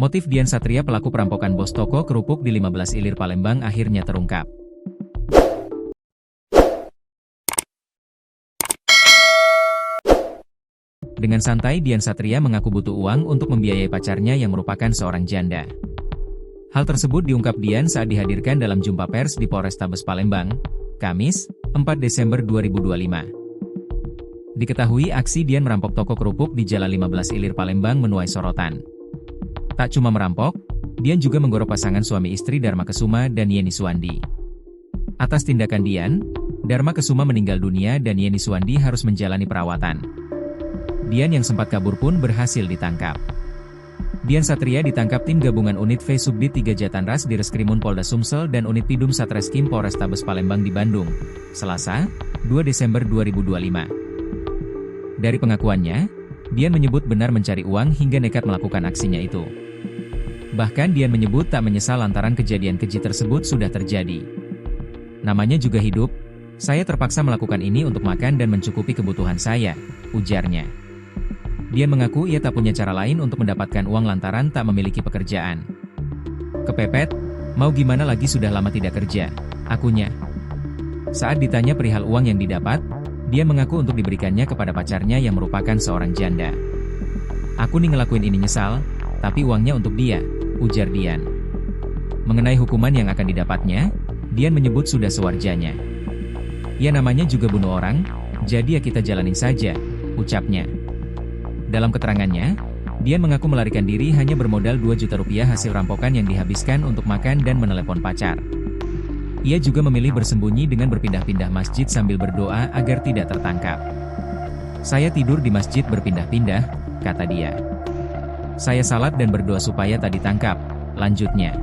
Motif Dian Satria pelaku perampokan bos toko kerupuk di 15 Ilir Palembang akhirnya terungkap. Dengan santai Dian Satria mengaku butuh uang untuk membiayai pacarnya yang merupakan seorang janda. Hal tersebut diungkap Dian saat dihadirkan dalam jumpa pers di Polrestabes Palembang, Kamis, 4 Desember 2025. Diketahui aksi Dian merampok toko kerupuk di Jalan 15 Ilir Palembang menuai sorotan. Tak cuma merampok, Dian juga menggorok pasangan suami istri Dharma Kesuma dan Yeni Suwandi. Atas tindakan Dian, Dharma Kesuma meninggal dunia dan Yeni Suwandi harus menjalani perawatan. Dian yang sempat kabur pun berhasil ditangkap. Dian Satria ditangkap tim gabungan Unit V Subdit 3 Jatanras di Reskrimun Polda Sumsel dan Unit Pidum Satreskrim Polrestabes Palembang di Bandung, Selasa, 2 Desember 2025. Dari pengakuannya, Dian menyebut benar mencari uang hingga nekat melakukan aksinya itu. Bahkan Dian menyebut tak menyesal lantaran kejadian keji tersebut sudah terjadi. Namanya juga hidup, saya terpaksa melakukan ini untuk makan dan mencukupi kebutuhan saya, ujarnya. Dian mengaku ia tak punya cara lain untuk mendapatkan uang lantaran tak memiliki pekerjaan. Kepepet, mau gimana lagi sudah lama tidak kerja, akunya. Saat ditanya perihal uang yang didapat, Dian mengaku untuk diberikannya kepada pacarnya yang merupakan seorang janda. Aku nih ngelakuin ini nyesal, tapi uangnya untuk dia, ujar Dian. Mengenai hukuman yang akan didapatnya, Dian menyebut sudah sewajarnya. Ya namanya juga bunuh orang, jadi ya kita jalanin saja, ucapnya. Dalam keterangannya, Dian mengaku melarikan diri hanya bermodal 2 juta rupiah hasil rampokan yang dihabiskan untuk makan dan menelepon pacar. Ia juga memilih bersembunyi dengan berpindah-pindah masjid sambil berdoa agar tidak tertangkap. Saya tidur di masjid berpindah-pindah, kata dia. Saya salat dan berdoa supaya tak ditangkap, lanjutnya.